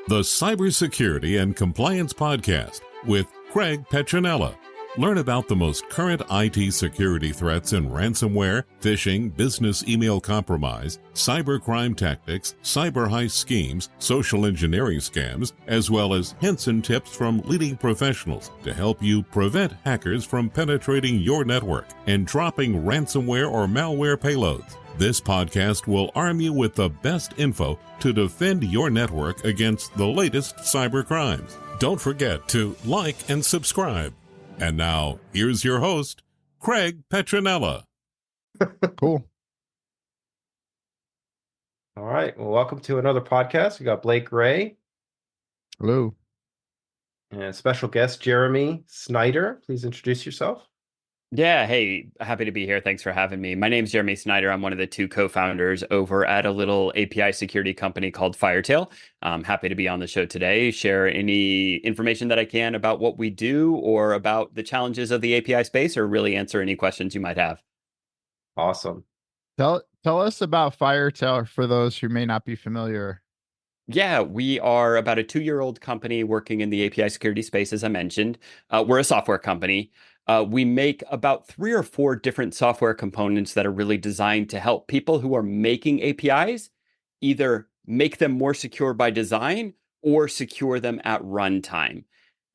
the Cybersecurity and Compliance Podcast with Craig Petronella. Learn about the most current IT security threats in ransomware, phishing, business email compromise, cybercrime tactics, cyber heist schemes, social engineering scams, as well as hints and tips from leading professionals to help you prevent hackers from penetrating your network and dropping ransomware or malware payloads. This podcast will arm you with the best info to defend your network against the latest cyber crimes. Don't forget to like and subscribe. And now, here's your host, Craig Petronella. Cool. All right. Well, welcome to another podcast. We got Blake Ray. Hello. And special guest, Jeremy Snyder. Please introduce yourself. Yeah, hey, happy to be here. Thanks for having me. My name's Jeremy Snyder. I'm one of the two co-founders over at a little API security company called Firetail. I'm happy to be on the show today, share any information that I can about what we do or about the challenges of the API space, or really answer any questions you might have. Awesome. Tell us about Firetail for those who may not be familiar. Yeah, we are about a 2-year-old company working in the API security space, as I mentioned. We're a software company. We make about 3 or 4 different software components that are really designed to help people who are making APIs either make them more secure by design or secure them at runtime.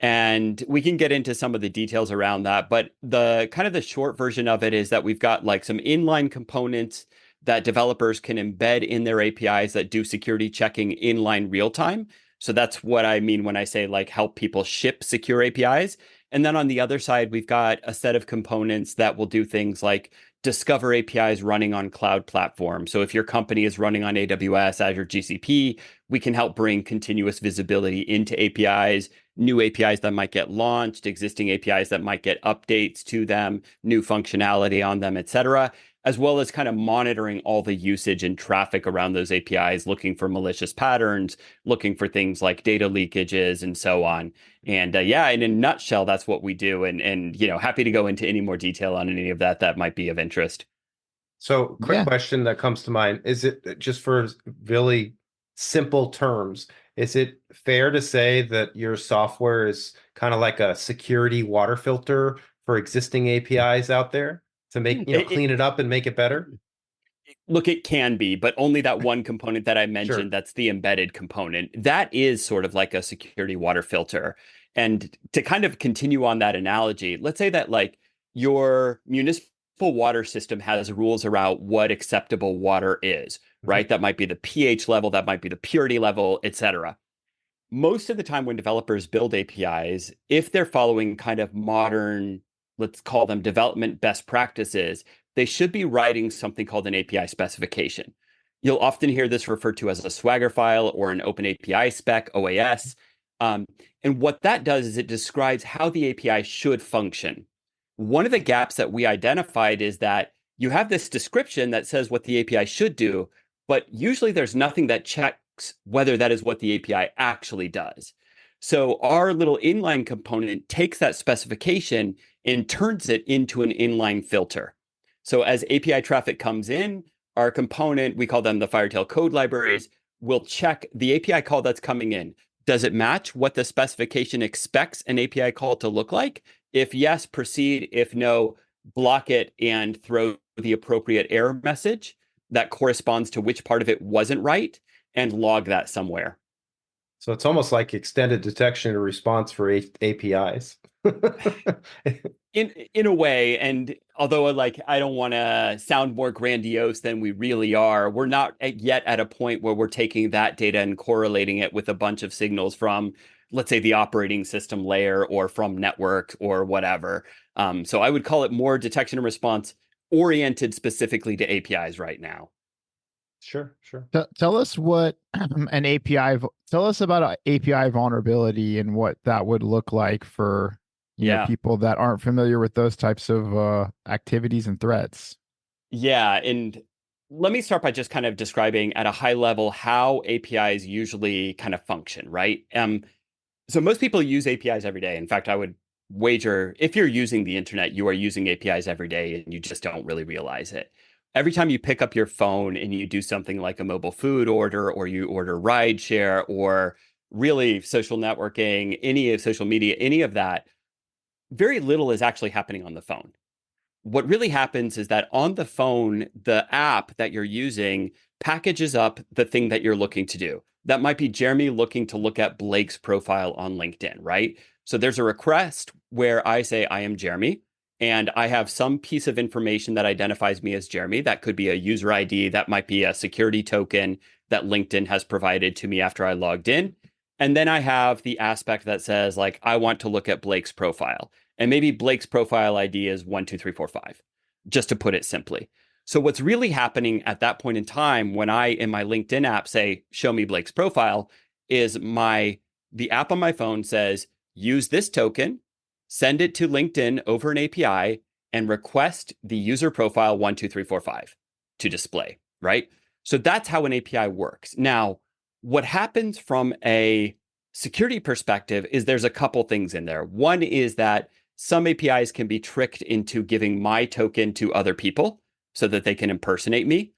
And we can get into some of the details around that, but the kind of the short version of it is that we've got like some inline components that developers can embed in their APIs that do security checking inline real time. So that's what I mean when I say like help people ship secure APIs. And then on the other side, we've got a set of components that will do things like discover APIs running on cloud platforms. So if your company is running on AWS, Azure, GCP, we can help bring continuous visibility into APIs, new APIs that might get launched, existing APIs that might get updates to them, new functionality on them, et cetera, as well as kind of monitoring all the usage and traffic around those APIs, looking for malicious patterns, looking for things like data leakages and so on. And yeah, in a nutshell, that's what we do. And you know, happy to go into any more detail on any of that might be of interest. So, quick question that comes to mind. Is it just for really simple terms? Is it fair to say that your software is kind of like a security water filter for existing APIs out there to make, clean it up and make it better? Look, it can be, but only that one component that I mentioned, Sure. That's the embedded component. That is sort of like a security water filter. And to kind of continue on that analogy, let's say that like your municipal water system has rules around what acceptable water is, right? That might be the pH level, that might be the purity level, et cetera. Most of the time when developers build APIs, if they're following kind of modern, let's call them development best practices, they should be writing something called an API specification. You'll often hear this referred to as a Swagger file or an Open API spec, OAS. And what that does is it describes how the API should function. One of the gaps that we identified is that you have this description that says what the API should do, but usually there's nothing that checks whether that is what the API actually does. So our little inline component takes that specification and turns it into an inline filter. So as API traffic comes in, our component, we call them the Firetail code libraries, will check the API call that's coming in. Does it match what the specification expects an API call to look like? If yes, proceed. If no, block it and throw the appropriate error message that corresponds to which part of it wasn't right and log that somewhere. So it's almost like extended detection and response for APIs. In a way, and although like I don't want to sound more grandiose than we really are, we're not yet at a point where we're taking that data and correlating it with a bunch of signals from, let's say, the operating system layer or from network or whatever. So I would call it more detection and response oriented specifically to APIs right now. Sure. Tell us what an API. Tell us about an API vulnerability and what that would look like for you know, people that aren't familiar with those types of activities and threats. Yeah, and let me start by just kind of describing at a high level how APIs usually kind of function, right? So most people use APIs every day. In fact, I would wager if you're using the internet, you are using APIs every day and you just don't really realize it. Every time you pick up your phone and you do something like a mobile food order or you order rideshare or really social networking, any of social media, any of that, very little is actually happening on the phone. What really happens is that on the phone, the app that you're using packages up the thing that you're looking to do. That might be Jeremy looking to look at Blake's profile on LinkedIn, right? So there's a request where I say, I am Jeremy, and I have some piece of information that identifies me as Jeremy. That could be a user ID, that might be a security token that LinkedIn has provided to me after I logged in. And then I have the aspect that says, like, I want to look at Blake's profile. And maybe Blake's profile ID is 12345, just to put it simply. So what's really happening at that point in time when I, in my LinkedIn app, say, show me Blake's profile, is the app on my phone says, use this token, send it to LinkedIn over an API, and request the user profile 12345 to display, right? So that's how an API works. Now, what happens from a security perspective is there's a couple things in there. One is that some APIs can be tricked into giving my token to other people so that they can impersonate me.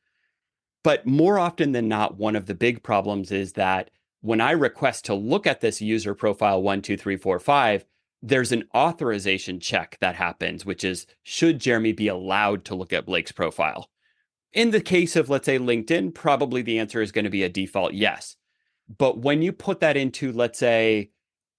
But more often than not, one of the big problems is that when I request to look at this user profile 12345, there's an authorization check that happens, which is, should Jeremy be allowed to look at Blake's profile? In the case of, let's say, LinkedIn, probably the answer is going to be a default yes. But when you put that into, let's say,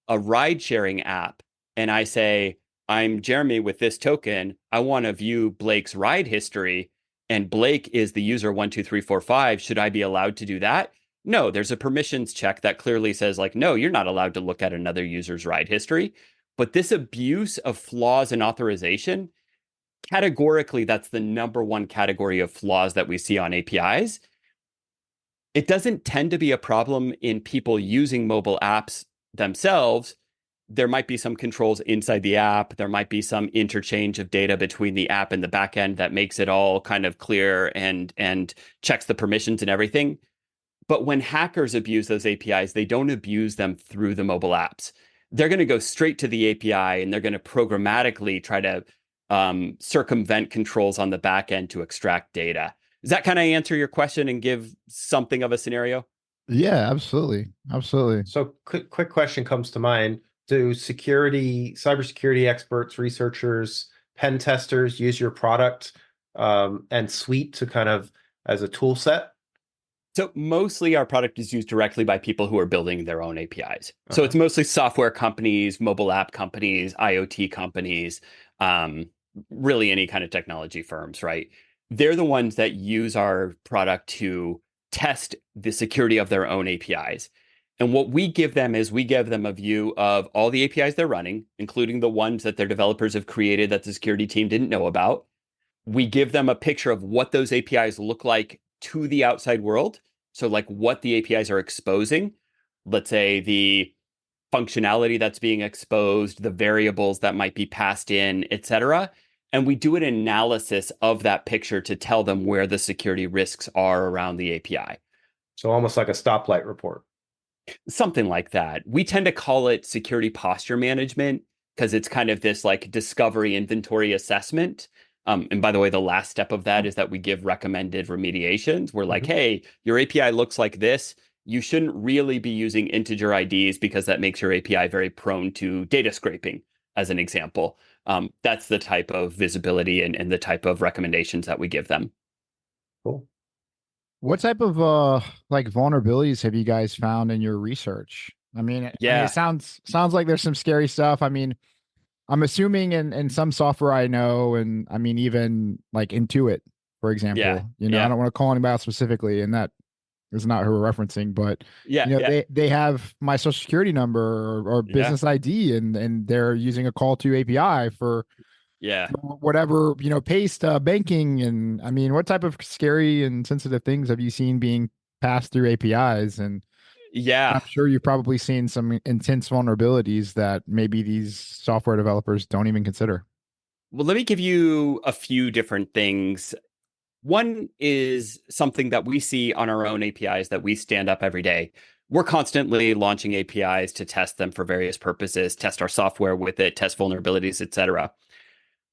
a ride sharing app, and I say, I'm Jeremy with this token, I want to view Blake's ride history, and Blake is the user 12345, should I be allowed to do that? No, there's a permissions check that clearly says, like, no, you're not allowed to look at another user's ride history. But this abuse of flaws in authorization, categorically, that's the number one category of flaws that we see on APIs. It doesn't tend to be a problem in people using mobile apps themselves. There might be some controls inside the app. There might be some interchange of data between the app and the backend that makes it all kind of clear and checks the permissions and everything. But when hackers abuse those APIs, they don't abuse them through the mobile apps. They're going to go straight to the API and they're going to programmatically try to circumvent controls on the backend to extract data. Does that kind of answer your question and give something of a scenario? Yeah, absolutely. Absolutely. So quick question comes to mind. Do cybersecurity experts, researchers, pen testers use your product and suite to kind of as a tool set? So mostly our product is used directly by people who are building their own APIs. So it's mostly software companies, mobile app companies, IoT companies, really any kind of technology firms, right? They're the ones that use our product to test the security of their own APIs. And what we give them is we give them a view of all the APIs they're running, including the ones that their developers have created that the security team didn't know about. We give them a picture of what those APIs look like to the outside world. So like what the APIs are exposing, let's say the functionality that's being exposed, the variables that might be passed in, et cetera. And we do an analysis of that picture to tell them where the security risks are around the API. So almost like a stoplight report. Something like that. We tend to call it security posture management because it's kind of this like discovery inventory assessment. And by the way, the last step of that is that we give recommended remediations. We're like, hey, your API looks like this. You shouldn't really be using integer IDs because that makes your API very prone to data scraping, as an example. That's the type of visibility and the type of recommendations that we give them. Cool. What type of like vulnerabilities have you guys found in your research? I mean, it sounds like there's some scary stuff. I mean, I'm assuming in some software I know, and I mean, even like Intuit, for example, I don't want to call anybody out specifically, and that is not who we're referencing, but they have my social security number or business ID, and they're using a call to API for whatever, paste banking. And I mean, what type of scary and sensitive things have you seen being passed through APIs? And I'm sure you've probably seen some intense vulnerabilities that maybe these software developers don't even consider. Well, let me give you a few different things. One is something that we see on our own APIs that we stand up every day. We're constantly launching APIs to test them for various purposes, test our software with it, test vulnerabilities, et cetera.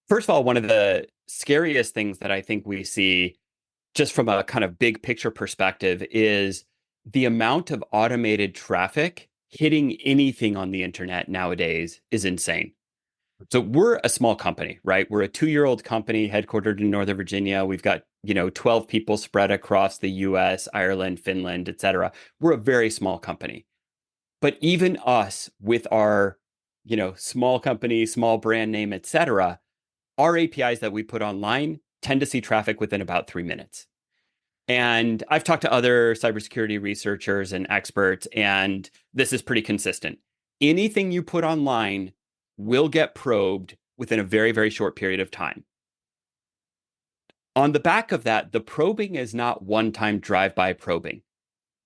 First of all, one of the scariest things that I think we see just from a kind of big picture perspective is the amount of automated traffic hitting anything on the internet nowadays is insane. So we're a small company, right? We're a 2-year-old company headquartered in Northern Virginia. We've got, 12 people spread across the US, Ireland, Finland, et cetera. We're a very small company. But even us with our, small company, small brand name, et cetera, our APIs that we put online tend to see traffic within about 3 minutes. And I've talked to other cybersecurity researchers and experts, and this is pretty consistent. Anything you put online will get probed within a very, very short period of time. On the back of that, the probing is not one-time drive-by probing.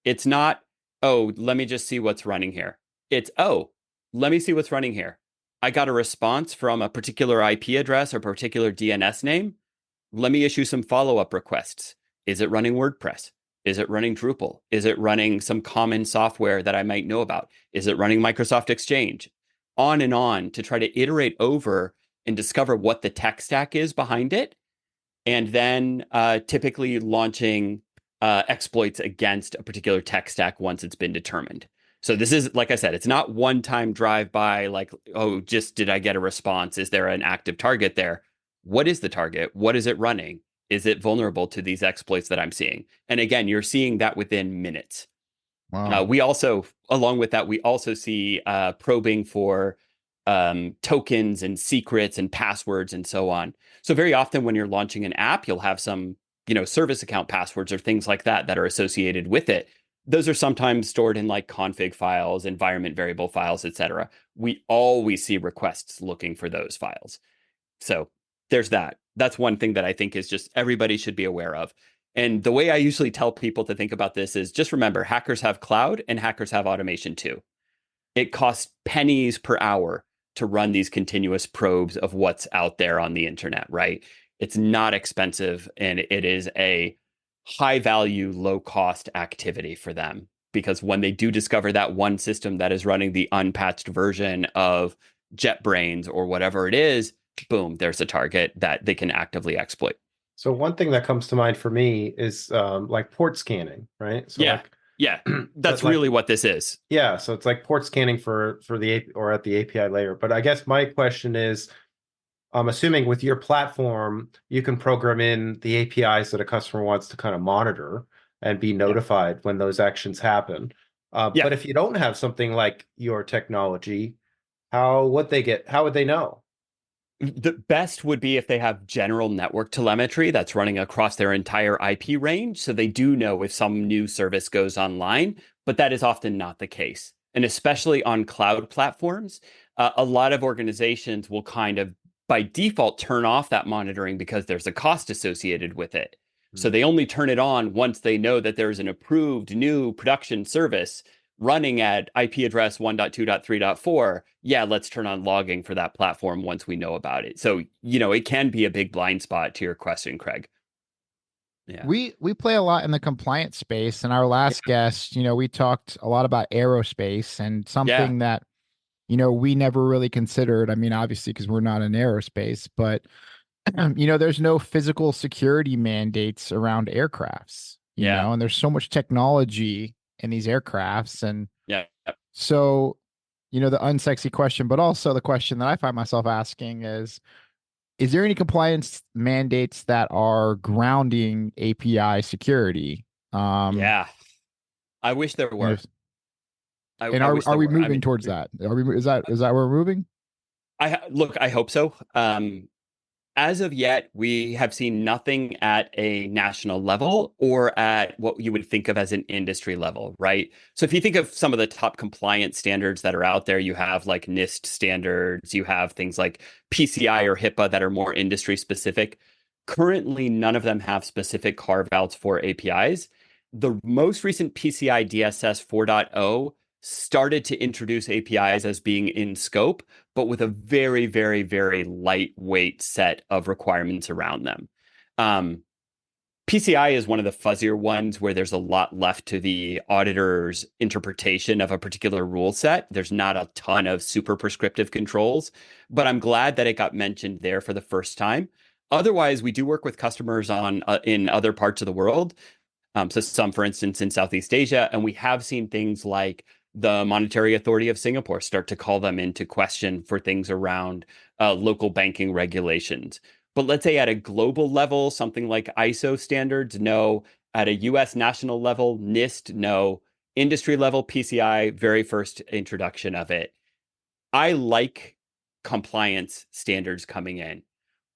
It's not, oh, let me just see what's running here. It's, oh, let me see what's running here. I got a response from a particular IP address or particular DNS name. Let me issue some follow-up requests. Is it running WordPress? Is it running Drupal? Is it running some common software that I might know about? Is it running Microsoft Exchange? On and on to try to iterate over and discover what the tech stack is behind it. And then typically launching exploits against a particular tech stack once it's been determined. So this is, like I said, it's not one-time drive-by like, oh, just did I get a response? Is there an active target there? What is the target? What is it running? Is it vulnerable to these exploits that I'm seeing? And again, you're seeing that within minutes. Wow. We also, along with that, we also see probing for tokens and secrets and passwords and so on. So very often when you're launching an app, you'll have some, service account passwords or things like that that are associated with it. Those are sometimes stored in like config files, environment variable files, etc. We always see requests looking for those files. So there's that. That's one thing that I think is just everybody should be aware of. And the way I usually tell people to think about this is just remember, hackers have cloud and hackers have automation too. It costs pennies per hour to run these continuous probes of what's out there on the internet, right? It's not expensive, and it is a high value, low cost activity for them. Because when they do discover that one system that is running the unpatched version of JetBrains or whatever it is, boom, there's a target that they can actively exploit. So one thing that comes to mind for me is like port scanning, right? So yeah, that's really what this is. Yeah, so it's like port scanning for the or at the API layer. But I guess my question is, I'm assuming with your platform, you can program in the APIs that a customer wants to kind of monitor and be notified when those actions happen. But if you don't have something like your technology, how would they know? The best would be if they have general network telemetry that's running across their entire IP range. So they do know if some new service goes online, but that is often not the case. And especially on cloud platforms, a lot of organizations will kind of by default turn off that monitoring because there's a cost associated with it. So they only turn it on once they know that there's an approved new production service running at IP address 1.2.3.4, yeah, let's turn on logging for that platform once we know about it. So, it can be a big blind spot to your question, Craig. Yeah. We play a lot in the compliance space, and our last guest, we talked a lot about aerospace and something that, we never really considered. I mean, obviously, because we're not in aerospace, but, there's no physical security mandates around aircrafts, you know, and there's so much technology in these aircrafts. And so, the unsexy question, but also the question that I find myself asking is there any compliance mandates that are grounding API security? I wish there were. Are we moving towards that? Is that where we're moving? I hope so. As of yet, we have seen nothing at a national level or at what you would think of as an industry level, right? So if you think of some of the top compliance standards that are out there, you have like NIST standards, you have things like PCI or HIPAA that are more industry specific. Currently, none of them have specific carve-outs for APIs. The most recent PCI DSS 4.0 started to introduce APIs as being in scope, but with a very, very, very lightweight set of requirements around them. PCI is one of the fuzzier ones where there's a lot left to the auditor's interpretation of a particular rule set. There's not a ton of super prescriptive controls, but I'm glad that it got mentioned there for the first time. Otherwise, we do work with customers on in other parts of the world. So some, for instance, in Southeast Asia, and we have seen things like the Monetary Authority of Singapore start to call them into question for things around local banking regulations. But let's say at a global level, something like ISO standards, no. At a US national level, NIST, no. Industry level, PCI, very first introduction of it. I like compliance standards coming in.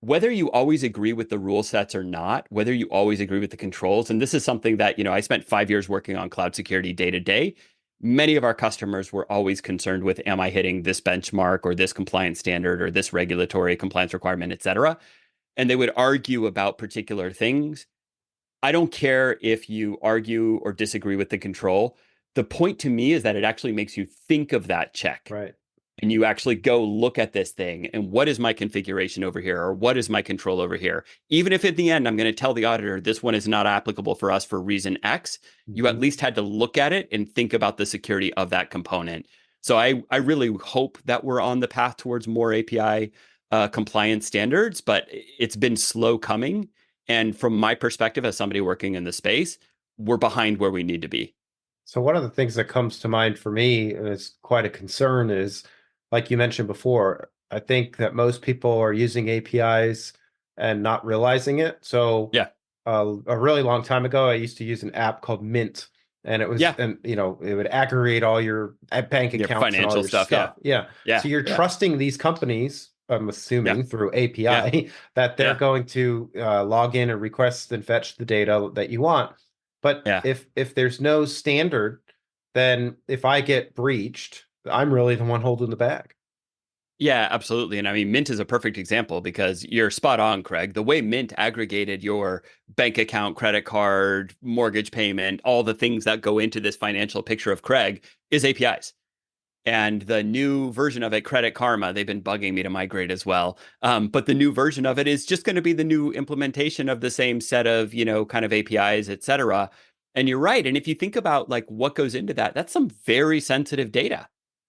Whether you always agree with the rule sets or not, whether you always agree with the controls, and this is something that, I spent 5 years working on cloud security day to day. Many of our customers were always concerned with, am I hitting this benchmark or this compliance standard or this regulatory compliance requirement, et cetera? And they would argue about particular things. I don't care if you argue or disagree with the control. The point to me is that it actually makes you think of that check. Right. And you actually go look at this thing and what is my configuration over here or what is my control over here? Even if at the end I'm going to tell the auditor this one is not applicable for us for reason X, you at least had to look at it and think about the security of that component. So I really hope that we're on the path towards more API compliance standards, but it's been slow coming. And from my perspective as somebody working in the space, we're behind where we need to be. So one of the things that comes to mind for me, and it's quite a concern, is like you mentioned before, I think that most people are using APIs and not realizing it. So yeah, a really long time ago, I used to use an app called Mint, and it was, and it would aggregate all your bank accounts, financial and all your stuff. Yeah. So you're trusting these companies, I'm assuming through API, that they're going to log in and request and fetch the data that you want. But if there's no standard, then if I get breached, I'm really the one holding the bag. Yeah, absolutely. And I mean, Mint is a perfect example because you're spot on, Craig. The way Mint aggregated your bank account, credit card, mortgage payment, all the things that go into this financial picture of Craig is APIs. And the new version of it, Credit Karma, they've been bugging me to migrate as well. But the new version of it is just going to be the new implementation of the same set of, kind of APIs, et cetera. And you're right. And if you think about like what goes into that, that's some very sensitive data.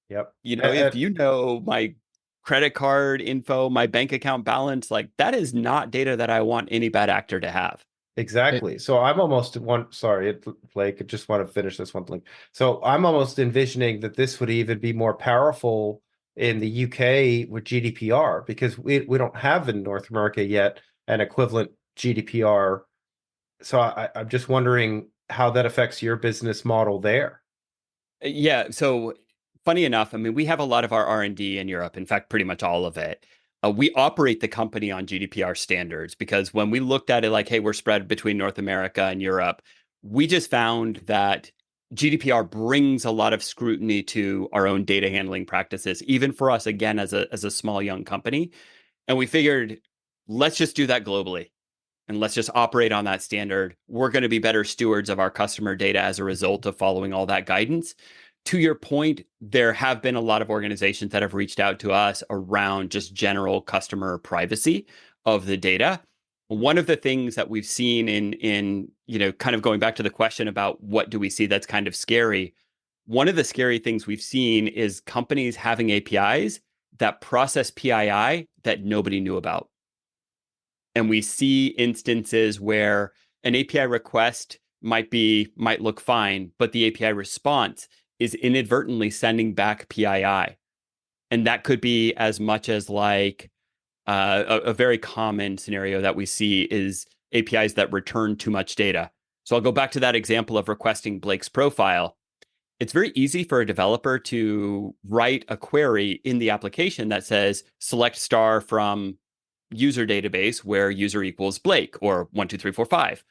Yep. If you know my credit card info, my bank account balance, like that is not data that I want any bad actor to have. Exactly. So I'm almost Blake, I just want to finish this one thing. So I'm almost envisioning that this would even be more powerful in the UK with GDPR, because we don't have in North America yet an equivalent GDPR. So I'm just wondering how that affects your business model there. Yeah. So funny enough, I mean, we have a lot of our R&D in Europe. In fact, pretty much all of it. We operate the company on GDPR standards because when we looked at it like, hey, we're spread between North America and Europe, we just found that GDPR brings a lot of scrutiny to our own data handling practices, even for us, again, as a small, young company. And we figured, let's just do that globally. And let's just operate on that standard. We're going to be better stewards of our customer data as a result of following all that guidance. To your point, there have been a lot of organizations that have reached out to us around just general customer privacy of the data. One of the things that we've seen in kind of going back to the question about what do we see that's kind of scary, one of the scary things we've seen is companies having APIs that process PII that nobody knew about. And we see instances where an API request might look fine, but the API response is inadvertently sending back PII. And that could be as much as like a very common scenario that we see is APIs that return too much data. So I'll go back to that example of requesting Blake's profile. It's very easy for a developer to write a query in the application that says select star from user database where user equals Blake or 12345.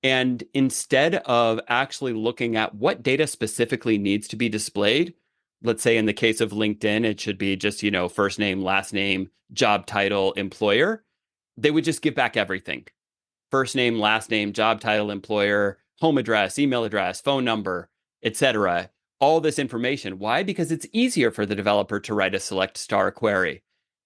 And instead of actually looking at what data specifically needs to be displayed, let's say in the case of LinkedIn, it should be just, first name, last name, job title, employer, they would just give back everything. First name, last name, job title, employer, home address, email address, phone number, etc. All this information. Why? Because it's easier for the developer to write a select star query.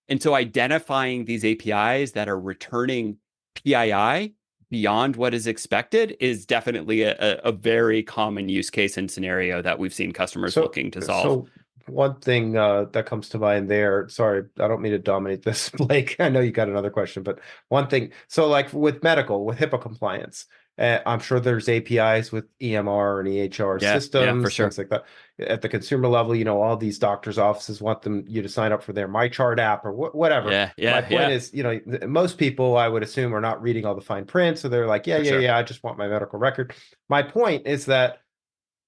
And so identifying these APIs that are returning PII beyond what is expected is definitely a very common use case and scenario that we've seen customers looking to solve. So one thing that comes to mind there, sorry, I don't mean to dominate this, Blake. I know you got another question, but one thing, so like with medical, with HIPAA compliance, I'm sure there's APIs with EMR and EHR Yeah, for systems, sure. things like that. At the consumer level, all these doctors' offices want you to sign up for their MyChart app or whatever. My point is, most people, I would assume, are not reading all the fine print, so they're like, yeah, I just want my medical record. My point is that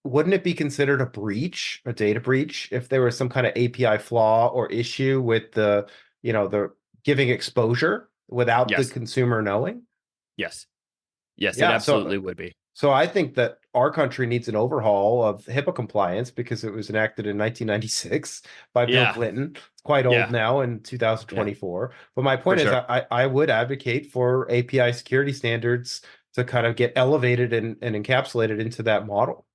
wouldn't it be considered a data breach, if there was some kind of API flaw or issue with the giving exposure without the consumer knowing? Yes, it absolutely would be. So I think that our country needs an overhaul of HIPAA compliance because it was enacted in 1996 by Bill Clinton. It's quite old now in 2024. But my point is, I would advocate for API security standards to kind of get elevated and encapsulated into that model.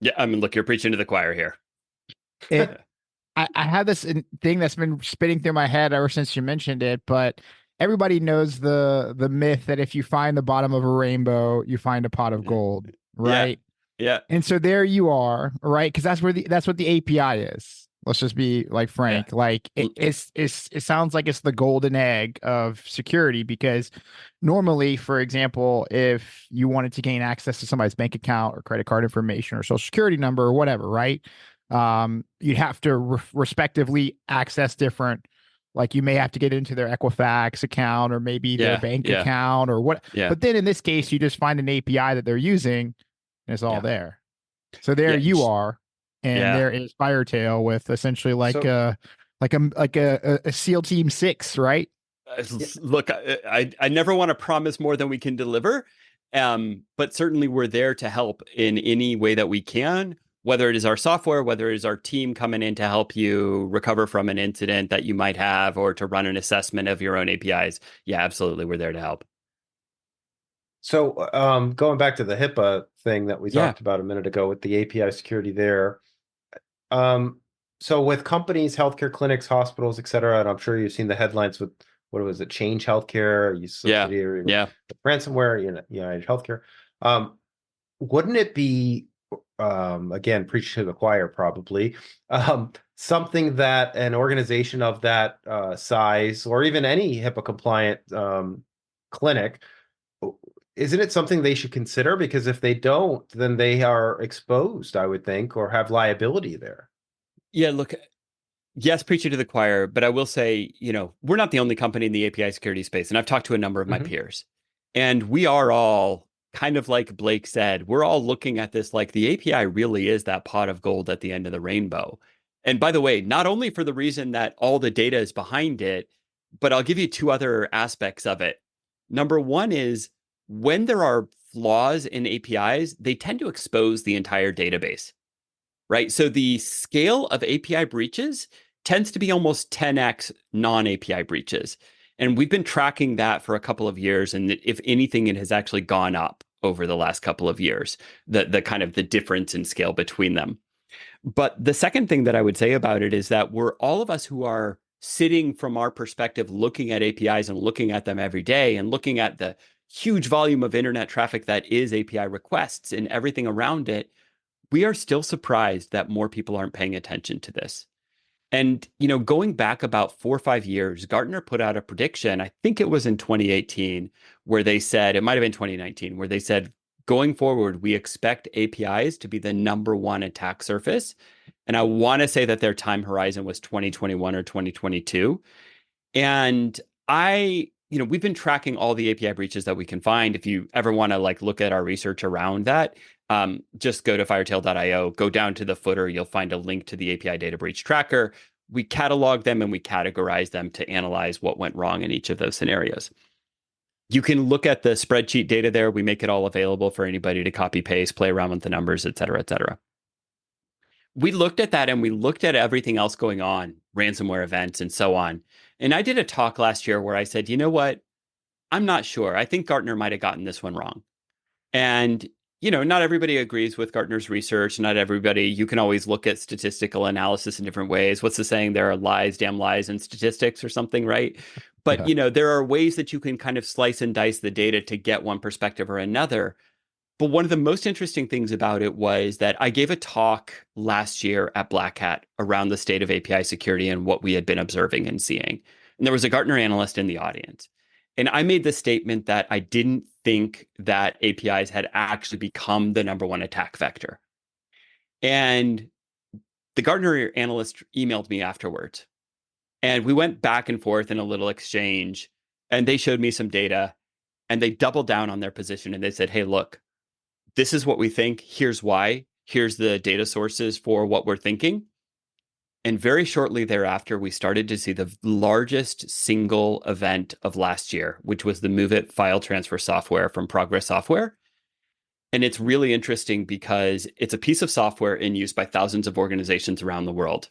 Yeah, I mean, look, you're preaching to the choir here. I have this thing that's been spinning through my head ever since you mentioned it, but everybody knows the myth that if you find the bottom of a rainbow, you find a pot of gold, right? Yeah. And so there you are, right? Because that's what the API is. Let's just be like frank. Like it sounds like it's the golden egg of security, because normally, for example, if you wanted to gain access to somebody's bank account or credit card information or social security number or whatever, right? You'd have to respectively access different, like you may have to get into their Equifax account or maybe their bank account or what. But then in this case, you just find an API that they're using and it's all there. So there you are. And there is Firetail with essentially like a SEAL Team 6, right? Look, I never want to promise more than we can deliver. But certainly we're there to help in any way that we can, whether it is our software, whether it is our team coming in to help you recover from an incident that you might have, or to run an assessment of your own APIs. Yeah, absolutely. We're there to help. So going back to the HIPAA thing that we talked about a minute ago with the API security there. So with companies, healthcare clinics, hospitals, et cetera, and I'm sure you've seen the headlines with, what was it, Change Healthcare, subsidiary, the ransomware, United Healthcare. Wouldn't it be, again, preach to the choir probably, something that an organization of that size, or even any HIPAA compliant clinic, isn't it something they should consider? Because if they don't, then they are exposed, I would think, or have liability there. Yeah, look, yes, preaching to the choir, but I will say, we're not the only company in the API security space. And I've talked to a number of my peers, and we are all kind of like Blake said, we're all looking at this like the API really is that pot of gold at the end of the rainbow. And by the way, not only for the reason that all the data is behind it, but I'll give you two other aspects of it. Number one is, when there are flaws in APIs, they tend to expose the entire database, right? So the scale of API breaches tends to be almost 10x non-API breaches. And we've been tracking that for a couple of years. And if anything, it has actually gone up over the last couple of years, the kind of the difference in scale between them. But the second thing that I would say about it is that we're all of us who are sitting from our perspective, looking at APIs and looking at them every day and looking at the huge volume of internet traffic that is API requests and everything around it, we are still surprised that more people aren't paying attention to this. And, going back about 4 or 5 years, Gartner put out a prediction, I think it was in 2018, where they said, it might have been 2019, where they said, going forward, we expect APIs to be the number one attack surface. And I want to say that their time horizon was 2021 or 2022. And we've been tracking all the API breaches that we can find. If you ever want to look at our research around that, just go to firetail.io, go down to the footer, you'll find a link to the API data breach tracker. We catalog them and we categorize them to analyze what went wrong in each of those scenarios. You can look at the spreadsheet data there. We make it all available for anybody to copy paste, play around with the numbers, et cetera, et cetera. We looked at that and we looked at everything else going on, ransomware events and so on. And I did a talk last year where I said, you know what? I'm not sure. I think Gartner might have gotten this one wrong. And, not everybody agrees with Gartner's research. Not everybody, you can always look at statistical analysis in different ways. What's the saying? There are lies, damn lies in statistics or something, right? But, there are ways that you can kind of slice and dice the data to get one perspective or another. But one of the most interesting things about it was that I gave a talk last year at Black Hat around the state of API security and what we had been observing and seeing. And there was a Gartner analyst in the audience. And I made the statement that I didn't think that APIs had actually become the number one attack vector. And the Gartner analyst emailed me afterwards. And we went back and forth in a little exchange. And they showed me some data. And they doubled down on their position. And they said, hey, look, this is what we think. Here's why. Here's the data sources for what we're thinking. And very shortly thereafter, we started to see the largest single event of last year, which was the MoveIt file transfer software from Progress Software. And it's really interesting because it's a piece of software in use by thousands of organizations around the world.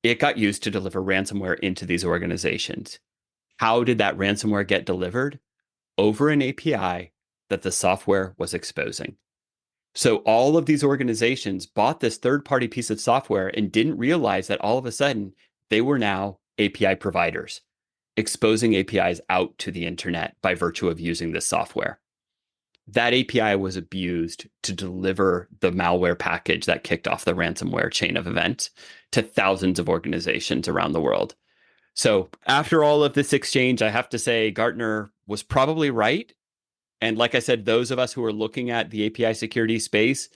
It got used to deliver ransomware into these organizations. How did that ransomware get delivered? Over an API that the software was exposing. So all of these organizations bought this third-party piece of software and didn't realize that all of a sudden they were now API providers, exposing APIs out to the internet by virtue of using this software. That API was abused to deliver the malware package that kicked off the ransomware chain of events to thousands of organizations around the world. So after all of this exchange, I have to say Gartner was probably right. And like I said, those of us who are looking at the API security space,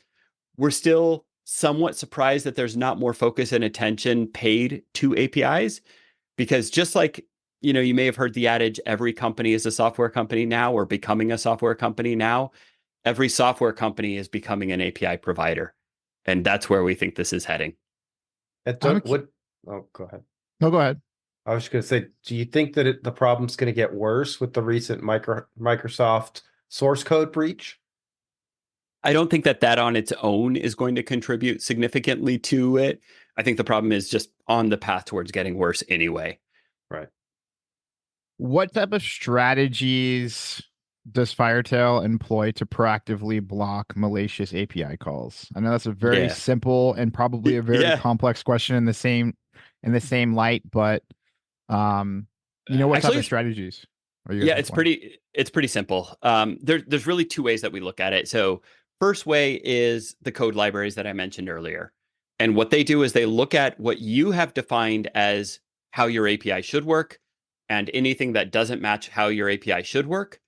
we're still somewhat surprised that there's not more focus and attention paid to APIs, because just like, you may have heard the adage, every company is a software company now, or becoming a software company now. Every software company is becoming an API provider. And that's where we think this is heading. Oh, go ahead. No, go ahead. I was just going to say, do you think that the problem's going to get worse with the recent Microsoft source code breach? I don't think that on its own is going to contribute significantly to it. I think the problem is just on the path towards getting worse anyway. Right. What type of strategies does Firetail employ to proactively block malicious API calls? I know that's a very simple and probably a very complex question in the same light, but what type of strategies are you guys employing? It's pretty simple. There's really two ways that we look at it. So first way is the code libraries that I mentioned earlier. And what they do is they look at what you have defined as how your API should work, and anything that doesn't match how your API should work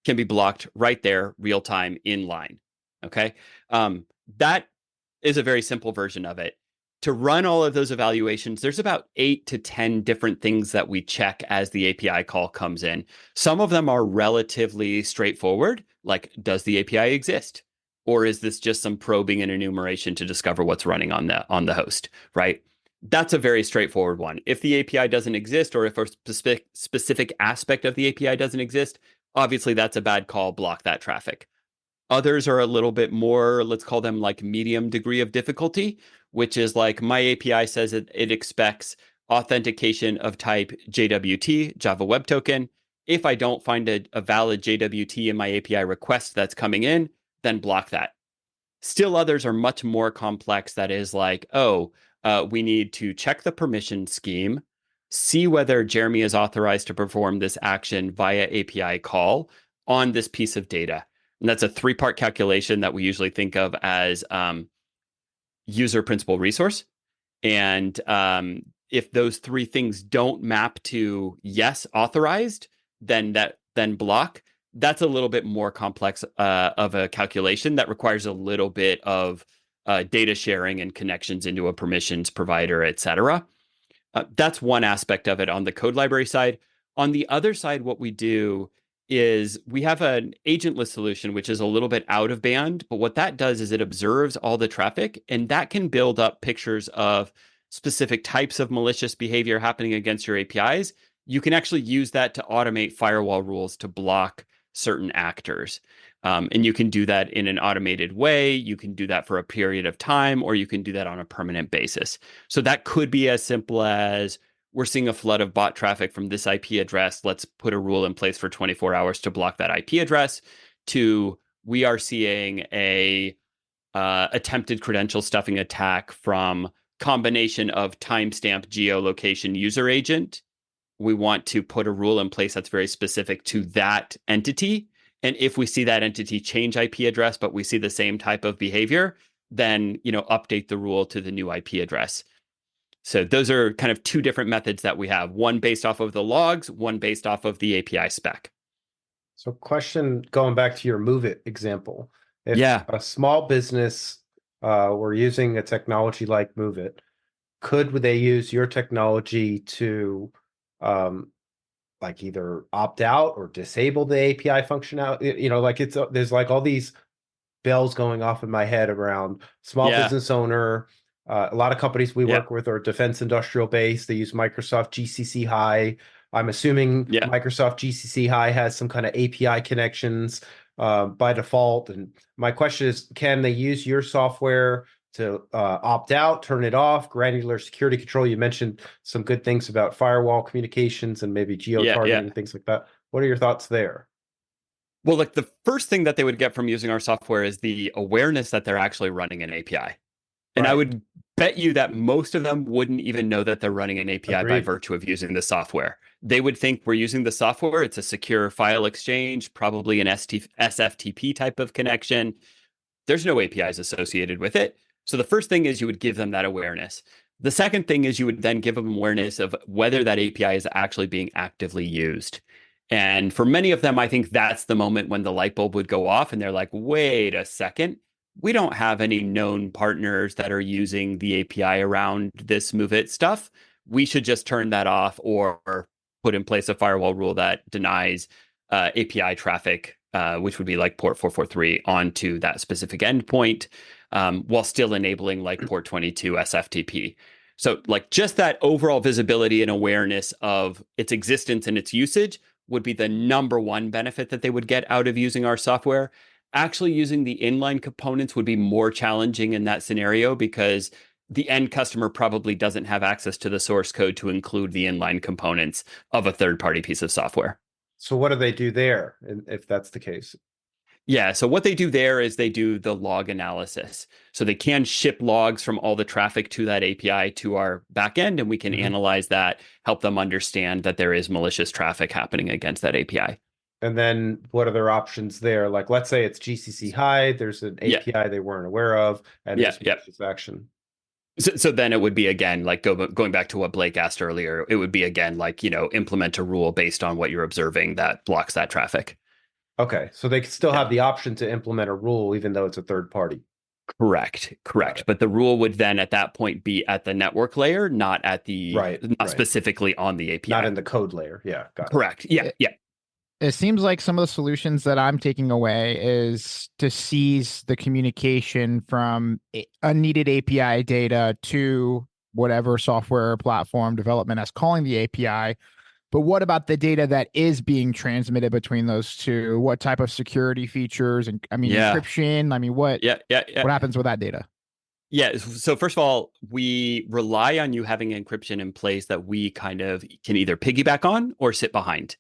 can be blocked right there, real time, in line. Okay. That is a very simple version of it. To run all of those evaluations, there's about 8 to 10 different things that we check as the API call comes in. Some of them are relatively straightforward, like, does the API exist? Or is this just some probing and enumeration to discover what's running on the host, right? That's a very straightforward one. If the API doesn't exist, or if a specific aspect of the API doesn't exist, obviously that's a bad call, block that traffic. Others are a little bit more, let's call them like medium degree of difficulty, which is like my API says it expects authentication of type JWT, Java Web Token. If I don't find a valid JWT in my API request that's coming in, then block that. Still others are much more complex. That is like, we need to check the permission scheme, see whether Jeremy is authorized to perform this action via API call on this piece of data. And that's a 3-part calculation that we usually think of as user principal resource. And if those 3 things don't map to yes, authorized, then block. That's a little bit more complex of a calculation that requires a little bit of data sharing and connections into a permissions provider, et cetera. That's one aspect of it on the code library side. On the other side, what we do is we have an agentless solution, which is a little bit out of band. But what that does is it observes all the traffic, and that can build up pictures of specific types of malicious behavior happening against your APIs. You can actually use that to automate firewall rules to block certain actors. And you can do that in an automated way. You can do that for a period of time, or you can do that on a permanent basis. So that could be as simple as, we're seeing a flood of bot traffic from this IP address. Let's put a rule in place for 24 hours to block that IP address, to we are seeing a attempted credential stuffing attack from combination of timestamp geolocation user agent. We want to put a rule in place that's very specific to that entity. And if we see that entity change IP address, but we see the same type of behavior, then update the rule to the new IP address. So those are kind of two different methods that we have, one based off of the logs, one based off of the API spec. So question going back to your Move It example. If Yeah. a small business were using a technology like Move It, could they use your technology to like either opt out or disable the API functionality? You know, like there's like all these bells going off in my head around small business owner. A lot of companies we work with are defense industrial based. They use Microsoft GCC High. I'm assuming Microsoft GCC High has some kind of API connections by default. And my question is, can they use your software to opt out, turn it off, granular security control? You mentioned some good things about firewall communications and maybe geo-targeting, things like that. What are your thoughts there? Well, like the first thing that they would get from using our software is the awareness that they're actually running an API. And I would bet you that most of them wouldn't even know that they're running an API by virtue of using the software. They would think we're using the software. It's a secure file exchange, probably an SFTP type of connection. There's no APIs associated with it. So the first thing is you would give them that awareness. The second thing is you would then give them awareness of whether that API is actually being actively used. And for many of them, I think that's the moment when the light bulb would go off and they're like, wait a second, we don't have any known partners that are using the API around this Move It stuff. We should just turn that off or put in place a firewall rule that denies API traffic, which would be like port 443 onto that specific endpoint, while still enabling like port 22 SFTP. So like just that overall visibility and awareness of its existence and its usage would be the number one benefit that they would get out of using our software. Actually using the inline components would be more challenging in that scenario because the end customer probably doesn't have access to the source code to include the inline components of a third-party piece of software. So what do they do there if that's the case? Yeah, so what they do there is they do the log analysis. So they can ship logs from all the traffic to that API to our backend, and we can analyze that, help them understand that there is malicious traffic happening against that API. And then what are their options there? Like, let's say it's GCC High, there's an API they weren't aware of, and there's malicious action. So then it would be, again, like going back to what Blake asked earlier, it would be, again, like, implement a rule based on what you're observing that blocks that traffic. Okay, so they still have the option to implement a rule even though it's a third party. Correct. But the rule would then at that point be at the network layer, not at the specifically on the API. Not in the code layer. Yeah, got it. Correct. Yeah. It seems like some of the solutions that I'm taking away is to seize the communication from unneeded API data to whatever software platform development is calling the API. But what about the data that is being transmitted between those two? What type of security features and encryption? What happens with that data? Yeah. So first of all, we rely on you having encryption in place that we kind of can either piggyback on or sit behind.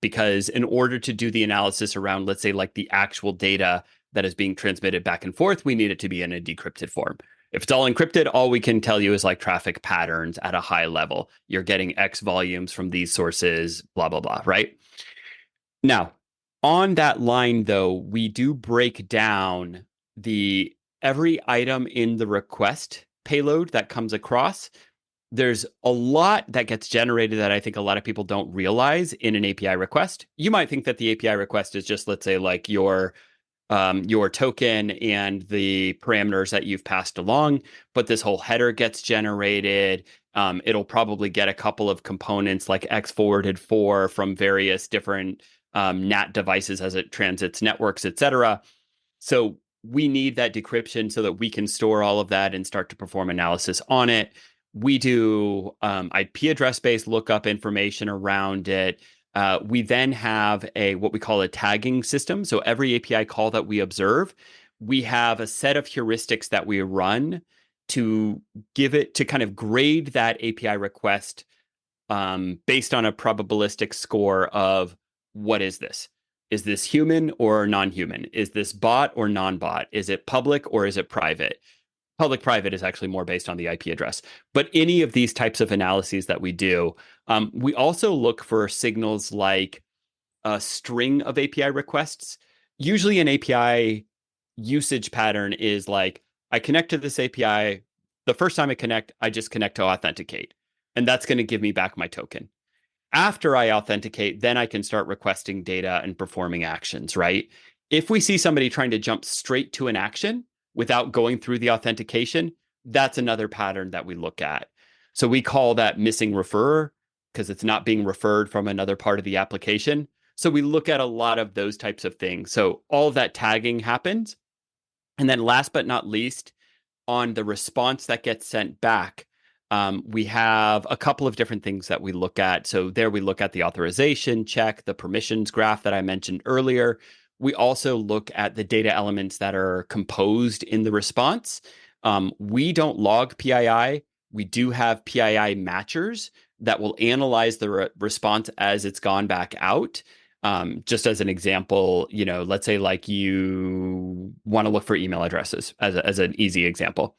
Because in order to do the analysis around, let's say, like the actual data that is being transmitted back and forth, we need it to be in a decrypted form. If it's all encrypted, all we can tell you is like traffic patterns at a high level. You're getting X volumes from these sources, blah, blah, blah, right? Now, on that line, though, we do break down every item in the request payload that comes across. There's a lot that gets generated that I think a lot of people don't realize in an API request. You might think that the API request is just, let's say, like your token and the parameters that you've passed along, but this whole header gets generated. It'll probably get a couple of components like X forwarded for from various different NAT devices as it transits networks, etc. So we need that decryption so that we can store all of that and start to perform analysis on it. We do IP address-based lookup information around it. We then have what we call a tagging system. So every API call that we observe, we have a set of heuristics that we run to kind of grade that API request based on a probabilistic score of what is this? Is this human or non-human? Is this bot or non-bot? Is it public or is it private? Public-private is actually more based on the IP address. But any of these types of analyses that we do, we also look for signals like a string of API requests. Usually an API usage pattern is like, I connect to this API the first time I just connect to authenticate, and that's going to give me back my token. After I authenticate, then I can start requesting data and performing actions, right? If we see somebody trying to jump straight to an action without going through the authentication, that's another pattern that we look at. So we call that missing referrer because it's not being referred from another part of the application. So we look at a lot of those types of things. So all of that tagging happens. And then last but not least, on the response that gets sent back, we have a couple of different things that we look at. So there we look at the authorization check, the permissions graph that I mentioned earlier. We also look at the data elements that are composed in the response. We don't log PII. We do have PII matchers that will analyze the response as it's gone back out. Just as an example, let's say like you want to look for email addresses as an easy example.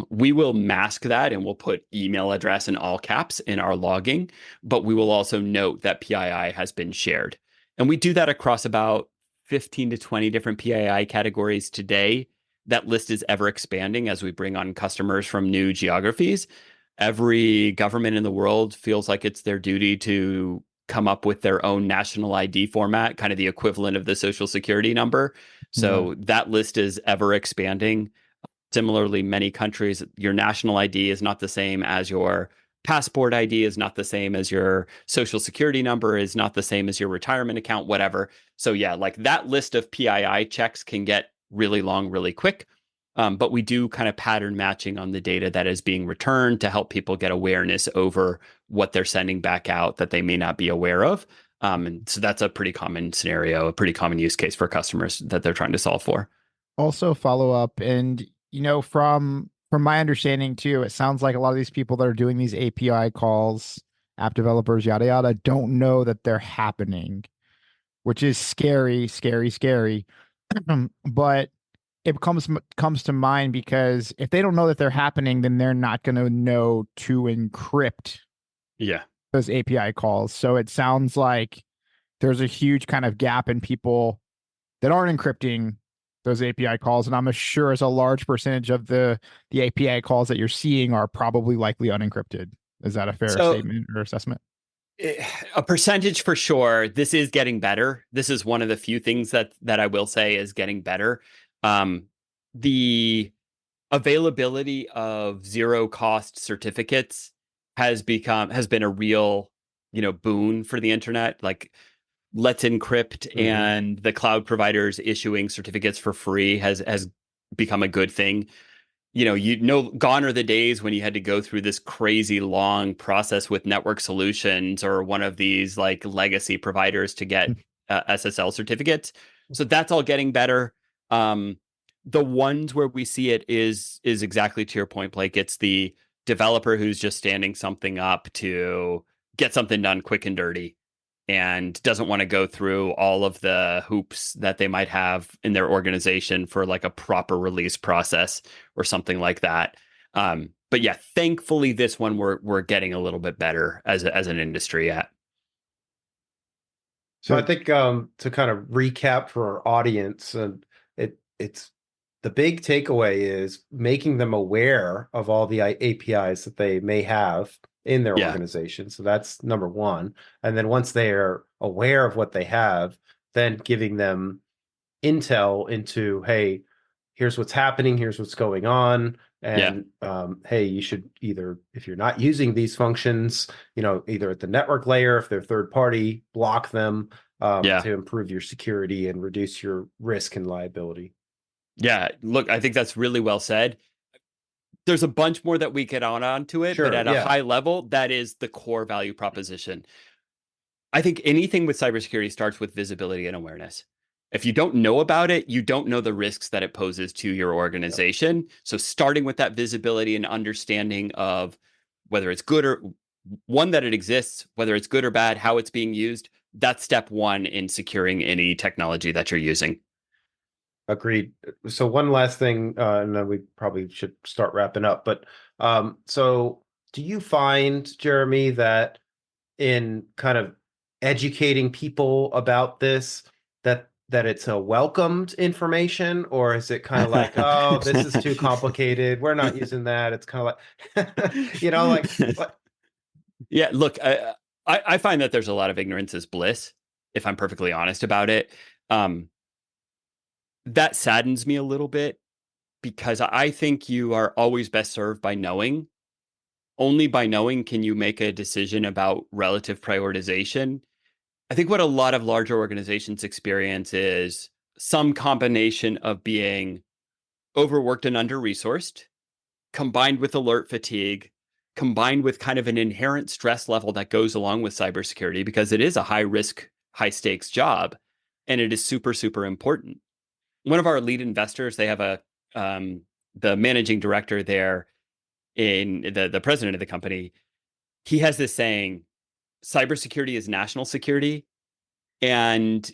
We will mask that and we'll put email address in all caps in our logging, but we will also note that PII has been shared. And we do that across about 15 to 20 different PII categories today. That list is ever expanding as we bring on customers from new geographies. Every government in the world feels like it's their duty to come up with their own national ID format, kind of the equivalent of the social security number. So that list is ever expanding. Similarly, many countries, your national ID is not the same as your passport ID, is not the same as your social security number, is not the same as your retirement account, whatever. So yeah, like that list of PII checks can get really long, really quick. But we do kind of pattern matching on the data that is being returned to help people get awareness over what they're sending back out that they may not be aware of. And so that's a pretty common scenario, a pretty common use case for customers that they're trying to solve for. Also follow up, and from my understanding too, it sounds like a lot of these people that are doing these API calls, app developers, yada yada, don't know that they're happening, which is scary. But it comes to mind because if they don't know that they're happening, then they're not going to know to encrypt those API calls. So it sounds like there's a huge kind of gap in people that aren't encrypting those API calls. And I'm sure as a large percentage of the API calls that you're seeing are probably likely unencrypted. Is that a fair statement or assessment? A percentage for sure. This is getting better. This is one of the few things that I will say is getting better. The availability of zero cost certificates has been a real, boon for the internet. Like Let's Encrypt and the cloud providers issuing certificates for free has become a good thing. Gone are the days when you had to go through this crazy long process with Network Solutions or one of these like legacy providers to get SSL certificates. So that's all getting better. The ones where we see it is exactly to your point, Blake. It's the developer who's just standing something up to get something done quick and dirty and doesn't want to go through all of the hoops that they might have in their organization for like a proper release process or something like that. But yeah, thankfully this one we're getting a little bit better as an industry at. So I think to kind of recap for our audience, it's the big takeaway is making them aware of all the APIs that they may have in their organization. So that's number one. And then once they are aware of what they have, then giving them intel into, hey, here's what's happening, here's what's going on. And hey, you should either, if you're not using these functions, either at the network layer, if they're third party, block them to improve your security and reduce your risk and liability. Yeah, look, I think that's really well said. There's a bunch more that we get onto it, but at a high level, that is the core value proposition. I think anything with cybersecurity starts with visibility and awareness. If you don't know about it, you don't know the risks that it poses to your organization. Yep. So starting with that visibility and understanding of whether it's good or one, that it exists, whether it's good or bad, how it's being used, that's step one in securing any technology that you're using. Agreed. So one last thing, and then we probably should start wrapping up. But so do you find, Jeremy, that in kind of educating people about this, that that it's a welcomed information, or is it kind of like, oh, this is too complicated, we're not using that? It's kind of like, like what? Yeah, look, I find that there's a lot of ignorance is bliss, if I'm perfectly honest about it. That saddens me a little bit because I think you are always best served by knowing. Only by knowing can you make a decision about relative prioritization. I think what a lot of larger organizations experience is some combination of being overworked and under-resourced, combined with alert fatigue, combined with kind of an inherent stress level that goes along with cybersecurity, because it is a high risk, high stakes job, and it is super, super important. One of our lead investors, they have the managing director there, in the president of the company. He has this saying, cybersecurity is national security. And,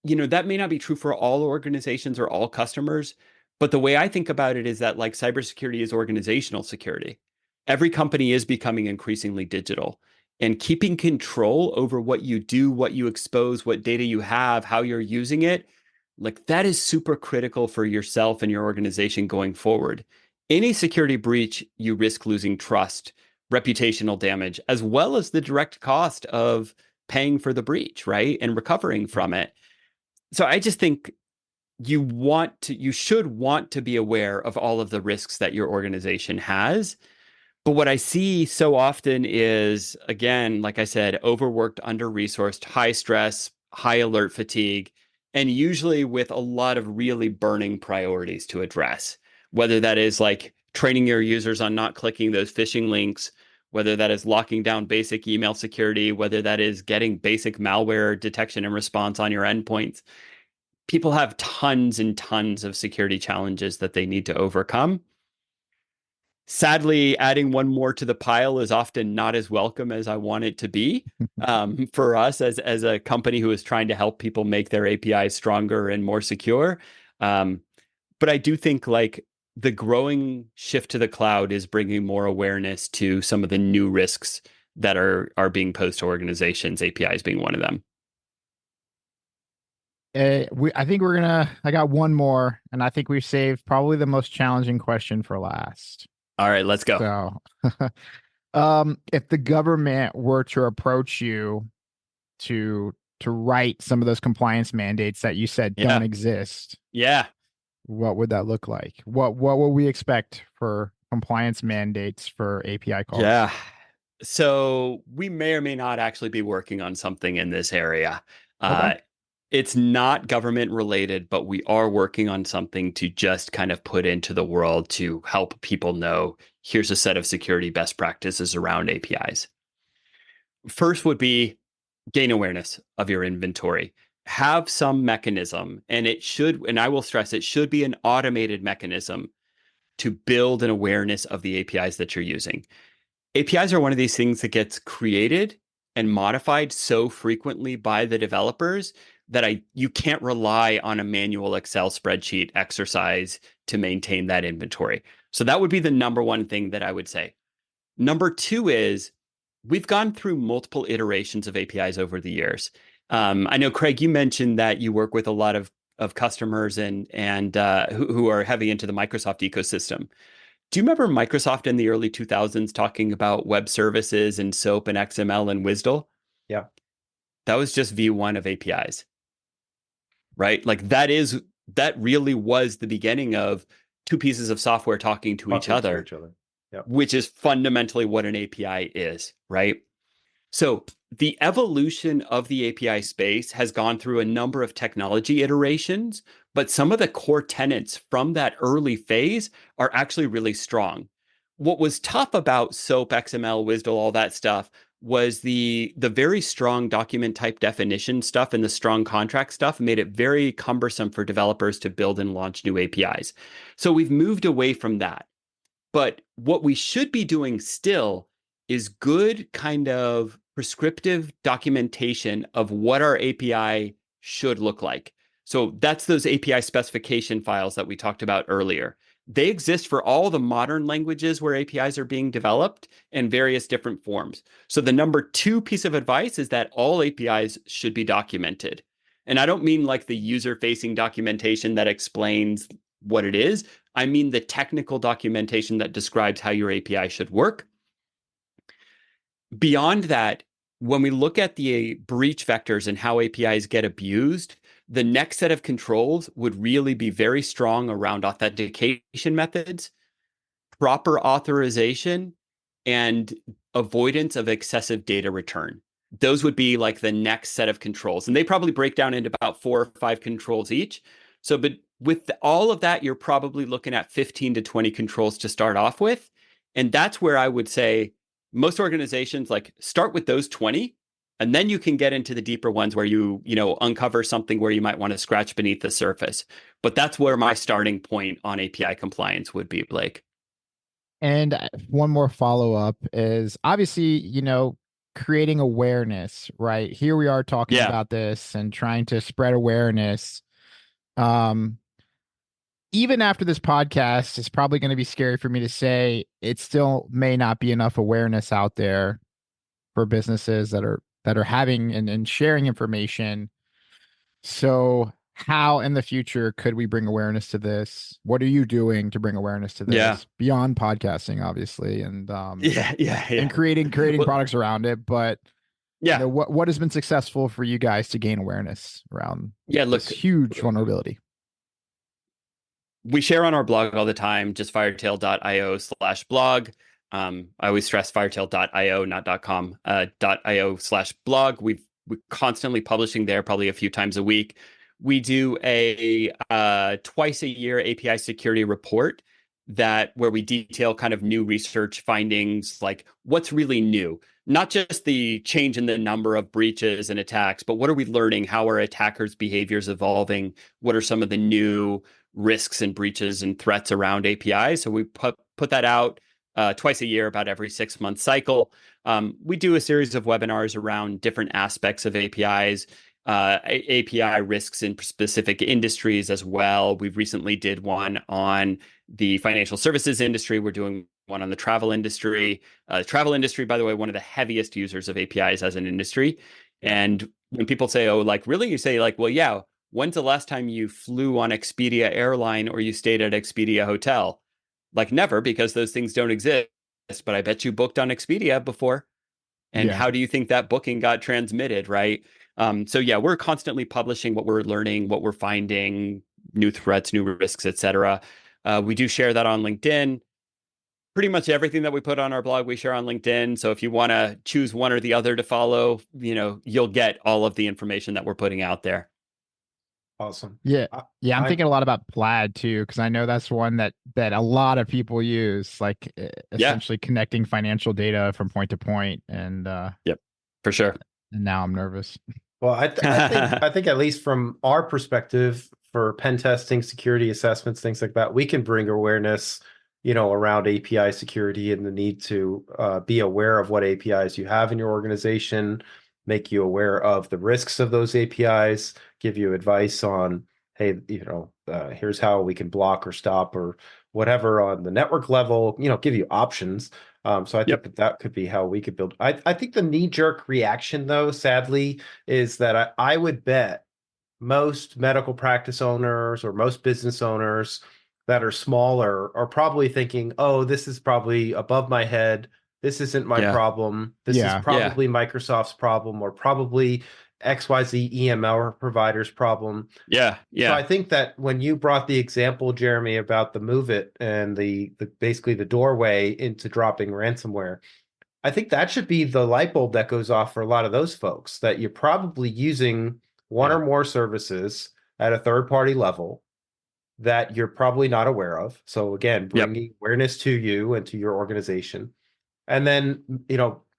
that may not be true for all organizations or all customers, but the way I think about it is that like cybersecurity is organizational security. Every company is becoming increasingly digital, and keeping control over what you do, what you expose, what data you have, how you're using it, like that is super critical for yourself and your organization going forward. Any security breach, you risk losing trust, reputational damage, as well as the direct cost of paying for the breach, right? And recovering from it. So I just think you should want to be aware of all of the risks that your organization has. But what I see so often is, again, like I said, overworked, under-resourced, high stress, high alert fatigue, and usually with a lot of really burning priorities to address, whether that is like training your users on not clicking those phishing links, whether that is locking down basic email security, whether that is getting basic malware detection and response on your endpoints. People have tons and tons of security challenges that they need to overcome. Sadly, adding one more to the pile is often not as welcome as I want it to be for us as a company who is trying to help people make their APIs stronger and more secure. But I do think like the growing shift to the cloud is bringing more awareness to some of the new risks that are being posed to organizations, APIs being one of them. I think I got one more, and I think we saved probably the most challenging question for last. All right, let's go. So, if the government were to approach you to write some of those compliance mandates that you said don't exist, what would that look like? What will we expect for compliance mandates for API calls? Yeah. So we may or may not actually be working on something in this area. Okay. It's not government related, but we are working on something to just kind of put into the world to help people know here's a set of security best practices around APIs. First would be gain awareness of your inventory. Have some mechanism, and I will stress, it should be an automated mechanism to build an awareness of the APIs that you're using. APIs are one of these things that gets created and modified so frequently by the developers that you can't rely on a manual Excel spreadsheet exercise to maintain that inventory. So that would be the number one thing that I would say. Number two is we've gone through multiple iterations of APIs over the years. I know, Craig, you mentioned that you work with a lot of customers and who are heavy into the Microsoft ecosystem. Do you remember Microsoft in the early 2000s talking about web services and SOAP and XML and WSDL? Yeah. That was just V1 of APIs, right? Like that really was the beginning of two pieces of software talking to each other. Yep. Which is fundamentally what an API is, right? So the evolution of the API space has gone through a number of technology iterations, but some of the core tenets from that early phase are actually really strong. What was tough about SOAP, XML, WSDL, all that stuff was the very strong document type definition stuff and the strong contract stuff made it very cumbersome for developers to build and launch new APIs. So we've moved away from that. But what we should be doing still is good kind of prescriptive documentation of what our API should look like. So that's those API specification files that we talked about earlier. They exist for all the modern languages where APIs are being developed in various different forms. So the number two piece of advice is that all APIs should be documented. And I don't mean like the user-facing documentation that explains what it is. I mean the technical documentation that describes how your API should work. Beyond that, when we look at the breach vectors and how APIs get abused, the next set of controls would really be very strong around authentication methods, proper authorization, and avoidance of excessive data return. Those would be like the next set of controls. And they probably break down into about 4 or 5 controls each. So, but with all of that, you're probably looking at 15 to 20 controls to start off with. And that's where I would say most organizations like start with those 20, and then you can get into the deeper ones where you uncover something where you might want to scratch beneath the surface. But that's where my starting point on API compliance would be, Blake. And one more follow-up is obviously, creating awareness, right? Here we are talking about this and trying to spread awareness. Even after this podcast, it's probably going to be scary for me to say it still may not be enough awareness out there for businesses that are having and sharing information. So how in the future could we bring awareness to this? What are you doing to bring awareness to this beyond podcasting, obviously, and and creating products around it? But what has been successful for you guys to gain awareness around this huge vulnerability? We share on our blog all the time, just firetail.io/blog. I always stress firetail.io, not .com, .io/blog. We're constantly publishing there, probably a few times a week. We do a twice a year API security report where we detail kind of new research findings, like what's really new, not just the change in the number of breaches and attacks, but what are we learning? How are attackers' behaviors evolving? What are some of the new risks and breaches and threats around APIs? So we put that out twice a year, about every 6-month cycle. We do a series of webinars around different aspects of APIs, API risks in specific industries as well. We've recently did one on the financial services industry. We're doing one on the travel industry. Travel industry, by the way, one of the heaviest users of APIs as an industry. And when people say, oh, like, really? You say, like, well, yeah, when's the last time you flew on Expedia airline or you stayed at Expedia hotel? Like never, because those things don't exist. But I bet you booked on Expedia before. And how do you think that booking got transmitted, right? So yeah, we're constantly publishing what we're learning, what we're finding, new threats, new risks, etc. We do share that on LinkedIn. Pretty much everything that we put on our blog, we share on LinkedIn. So if you want to choose one or the other to follow, you'll get all of the information that we're putting out there. Awesome. Yeah. I'm thinking a lot about Plaid too, because I know that's one that a lot of people use, like essentially connecting financial data from point to point. And yep, for sure. And now I'm nervous. Well, I think at least from our perspective for pen testing, security assessments, things like that, we can bring awareness, around API security and the need to be aware of what APIs you have in your organization, make you aware of the risks of those APIs, give you advice on, hey, here's how we can block or stop or whatever on the network level, give you options. So I think that could be how we could build. I think the knee-jerk reaction, though, sadly, is that I would bet most medical practice owners or most business owners that are smaller are probably thinking, oh, this is probably above my head. This isn't my problem. This is probably Microsoft's problem or probably XYZ EML provider's problem. Yeah. So I think that when you brought the example, Jeremy, about the Move It and the basically the doorway into dropping ransomware, I think that should be the light bulb that goes off for a lot of those folks, that you're probably using one or more services at a third-party level that you're probably not aware of. So again, bringing awareness to you and to your organization. And then,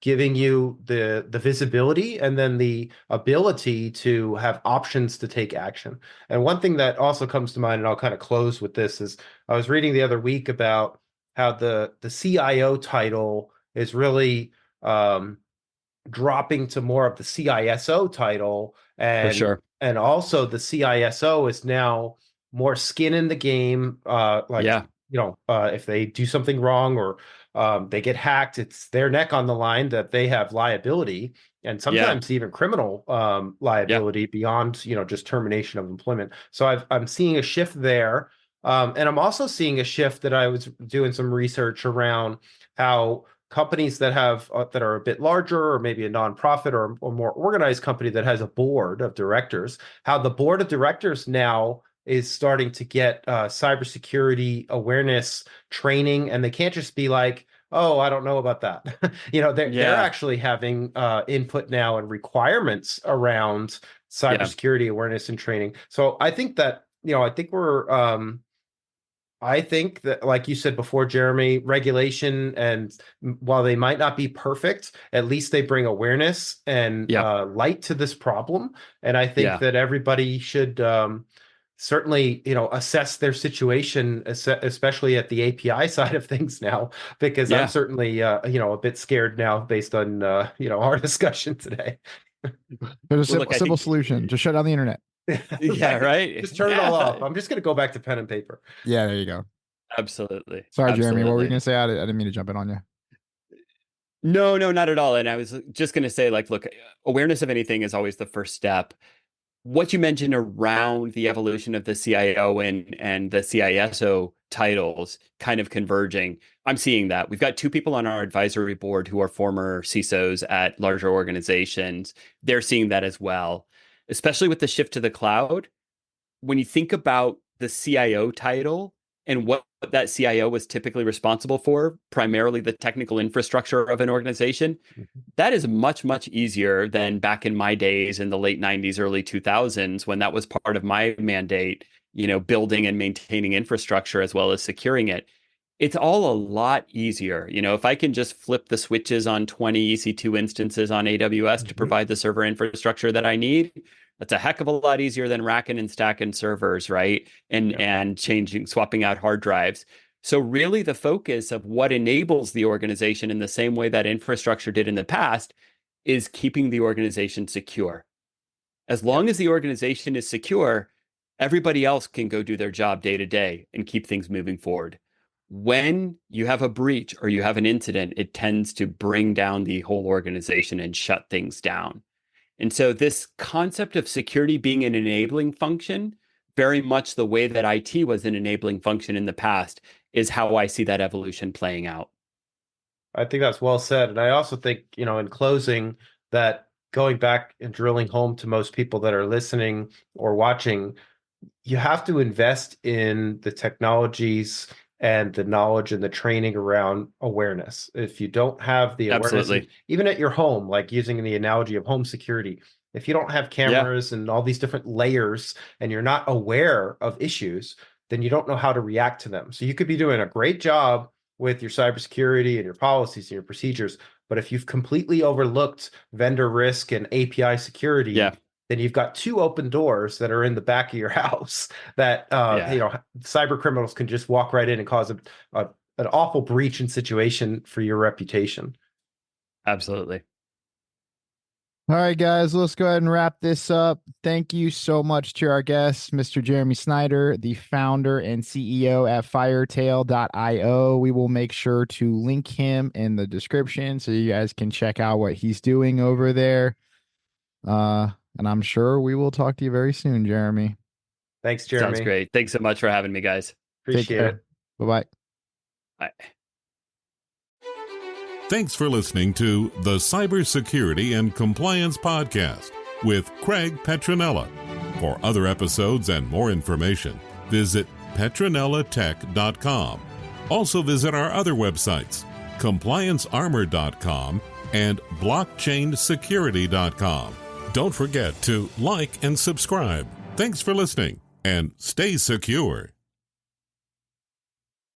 giving you the visibility and then the ability to have options to take action. And one thing that also comes to mind, and I'll kind of close with this, is I was reading the other week about how the CIO title is really dropping to more of the CISO title. And, for sure. And also the CISO is now more skin in the game. If they do something wrong or they get hacked, it's their neck on the line, that they have liability, and sometimes even criminal liability beyond, just termination of employment. So I'm seeing a shift there. And I'm also seeing a shift that I was doing some research around how companies that have that are a bit larger, or maybe a nonprofit or more organized company that has a board of directors, how the board of directors now is starting to get cybersecurity awareness training, and they can't just be like, oh, I don't know about that. They're actually having input now and requirements around cybersecurity awareness and training. So I think that, I think that, like you said before, Jeremy, regulation, and while they might not be perfect, at least they bring awareness and light to this problem. And I think that everybody should certainly, assess their situation, especially at the API side of things now, because I'm certainly, a bit scared now based on, our discussion today. There's a simple solution. Just shut down the internet. Yeah, right. Just turn it all off. I'm just going to go back to pen and paper. Yeah, there you go. Absolutely. Sorry, Jeremy. What were you going to say? I didn't mean to jump in on you. No, not at all. And I was just going to say, look, awareness of anything is always the first step. What you mentioned around the evolution of the CIO and the CISO titles kind of converging, I'm seeing that. We've got 2 people on our advisory board who are former CISOs at larger organizations. They're seeing that as well, especially with the shift to the cloud. When you think about the CIO title and what that CIO was typically responsible for, primarily the technical infrastructure of an organization, that is much, much easier than back in my days in the late 90s, early 2000s, when that was part of my mandate, building and maintaining infrastructure as well as securing it. It's all a lot easier. If I can just flip the switches on 20 EC2 instances on AWS to provide the server infrastructure that I need, that's a heck of a lot easier than racking and stacking servers, right? And swapping out hard drives. So really the focus of what enables the organization in the same way that infrastructure did in the past is keeping the organization secure. As long as the organization is secure, everybody else can go do their job day to day and keep things moving forward. When you have a breach or you have an incident, it tends to bring down the whole organization and shut things down. And so this concept of security being an enabling function, very much the way that IT was an enabling function in the past, is how I see that evolution playing out. I think that's well said. And I also think, in closing, that going back and drilling home to most people that are listening or watching, you have to invest in the technologies and the knowledge and the training around awareness. If you don't have the awareness, even at your home, like using the analogy of home security, if you don't have cameras and all these different layers and you're not aware of issues, then you don't know how to react to them. So you could be doing a great job with your cybersecurity and your policies and your procedures, but if you've completely overlooked vendor risk and API security, then you've got 2 open doors that are in the back of your house that cyber criminals can just walk right in and cause an awful breach and situation for your reputation. Absolutely. All right, guys, let's go ahead and wrap this up. Thank you so much to our guest, Mr. Jeremy Snyder, the founder and CEO at Firetail.io. We will make sure to link him in the description so you guys can check out what he's doing over there. And I'm sure we will talk to you very soon, Jeremy. Thanks, Jeremy. Sounds great. Thanks so much for having me, guys. Appreciate it. Bye-bye. Bye. Thanks for listening to the Cybersecurity and Compliance Podcast with Craig Petronella. For other episodes and more information, visit petronellaTech.com. Also visit our other websites, compliancearmor.com and blockchainsecurity.com. Don't forget to like and subscribe. Thanks for listening, and stay secure.